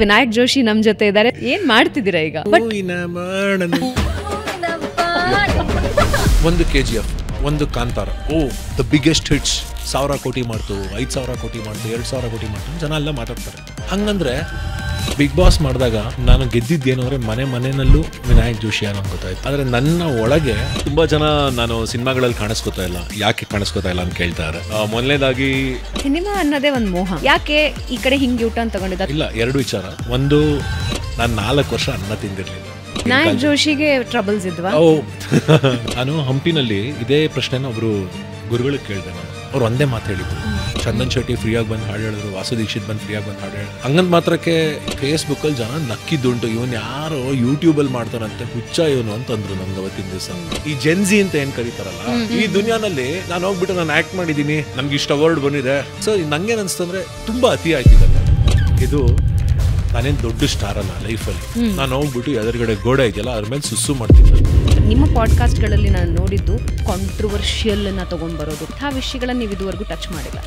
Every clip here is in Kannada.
ವಿನಾಯಕ್ ಜೋಶಿ ನಮ್ ಜೊತೆ ಇದ್ದಾರೆ. ಏನ್ ಮಾಡ್ತಿದ್ದೀರಾ ಈಗ? ಒಂದು KGF, ಒಂದು ಕಾಂತಾರ, ದ ಬಿಗ್ಗೆಸ್ಟ್ ಹಿಟ್ಸ್, 1000 ಕೋಟಿ ಮಾಡ್ತು, 5000 ಕೋಟಿ ಮಾಡ್ತು, 2000 ಕೋಟಿ ಮಾಡ್ತು, ಜನ ಎಲ್ಲ ಮಾತಾಡ್ತಾರೆ. ಹಂಗಂದ್ರೆ ಬಿಗ್ ಬಾಸ್ ಮಾಡಿದಾಗ ನಾನು ಗೆದ್ದಿದ್ದೇನು ಅಂದ್ರೆ ಮನೆಯಲ್ಲೂ ವಿನಾಯಕ್ ಜೋಶಿ ಅನ್ನೋ ಗೊತ್ತಾಯ್ತು. ಆದ್ರೆ ನನ್ನ ಒಳಗೆ ತುಂಬಾ ಜನ ನಾನು ಸಿನಿಮಾಗಳಲ್ಲಿ ಕಾಣಿಸ್ಕೊತಾ ಇಲ್ಲ, ಯಾಕೆ ಕಾಣಿಸ್ಕೊತಾ ಇಲ್ಲ ಅಂತ ಕೇಳ್ತಾರೆ. ಮೊದಲನೇದಾಗಿ ಸಿನಿಮಾ ಅನ್ನೋದೇ ಒಂದು ಮೋಹ. ಯಾಕೆ ಈ ಕಡೆ ಹಿಂಗೆ ಊಟ ಅಂತ ತಗೊಂಡಿದ್ದ? ಇಲ್ಲ, ಎರಡು ವಿಚಾರ. ಒಂದು, ನಾನು 4 ವರ್ಷ ಅನ್ನ ತಿಂದಿರ್ಲಿಲ್ಲ. ವಿನಾಯಕ್ ಜೋಶಿಗೆ ಟ್ರಬಲ್ಸ್ ಇದ್ವಾ? ನಾನು ಹಂಪಿನಲ್ಲಿ ಇದೇ ಪ್ರಶ್ನೆನ ಒಬ್ರು ಗುರುಗಳಿಗೆ ಕೇಳಿದೆ. ನಾನು ಅವ್ರು ಒಂದೇ ಮಾತು ಹೇಳಿದ್ರು, ಚಂದನ್ ಶೆಟ್ಟಿ ಫ್ರೀಯಾಗಿ ಬಂದು ಹಾಡು ಹೇಳಿದ್ರು, ವಾಸು ದೀಕ್ಷಿತ್ ಬಂದು ಫ್ರೀಯಾಗಿ ಬಂದು ಹಾಡು ಹೇಳಿದ್ರು. ಹಂಗಂದ್ ಮಾತ್ರಕ್ಕೆ ಫೇಸ್ಬುಕ್ಕಲ್ಲಿ ಜನ ನಕ್ಕಿದ್ದುಂಟು, ಇವನ್ ಯಾರೋ ಯೂಟ್ಯೂಬಲ್ಲಿ ಮಾಡ್ತಾರಂತೆ, ಹುಚ್ಚ ಇವನು ಅಂತಂದ್ರು ನಮ್ಗೆ ಅವತ್ತಿನ ದಿವಸ. ಈ ಜೆನ್ಜಿ ಅಂತ ಏನ್ ಕರೀತಾರಲ್ಲ, ಈ ದುನಿಯಾನಲ್ಲಿ ನಾನು ಹೋಗ್ಬಿಟ್ಟು ನಾನು ಆಕ್ಟ್ ಮಾಡಿದೀನಿ, ನಮ್ಗೆ ಇಷ್ಟ ಅವಾರ್ಡ್ ಬಂದಿದೆ. ಸೊ ನಂಗೇನ್ ಅನ್ಸ್ತಂದ್ರೆ ತುಂಬಾ ಅತಿ ಆಯ್ತಿದೆ. ಇದು ನಾನೇನು ದೊಡ್ಡ ಸ್ಟಾರ್ ಅಲ್ಲ ಲೈಫಲ್ಲಿ. ನಾನು ಹೋಗ್ಬಿಟ್ಟು ಎದುರುಗಡೆ ಗೋಡೆ ಇದೆಯಲ್ಲ ಅದ್ರ ಮೇಲೆ ಸುಸ್ಸು ಮಾಡ್ತಿದ್ದೆ. ನಿಮ್ಮ ಪಾಡ್ಕಾಸ್ಟ್ಗಳಲ್ಲಿ ನಾನು ನೋಡಿದ್ದು ಕಾಂಟ್ರವರ್ಷಿಯಲ್ ಅನ್ನ ತಗೊಂಡ್ ಬರೋದು, ಆ ವಿಷಯಗಳನ್ನ ನೀವು ಇದುವರೆಗೂ ಟಚ್ ಮಾಡಿಲ್ಲ.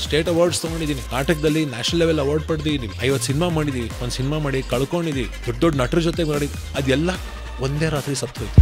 ಸ್ಟೇಟ್ ಅವಾರ್ಡ್ಸ್ ತಗೊಂಡಿದ್ದೀನಿ, ನಾಟಕದಲ್ಲಿ ನ್ಯಾಷನಲ್ ಲೆವೆಲ್ ಅವಾರ್ಡ್ ಪಡೆದಿದ್ದೀನಿ, 50 ಸಿನಿಮಾ ಮಾಡಿದೀವಿ, ಒಂದು ಸಿನಿಮಾ ಮಾಡಿ ಕಳ್ಕೊಂಡಿದ್ದೀವಿ, ದೊಡ್ಡ ನಟರ ಜೊತೆ ಮಾಡಿ, ಅದೆಲ್ಲ ಒಂದೇ ರಾತ್ರಿ ಸತ್ತೋಯ್ತು.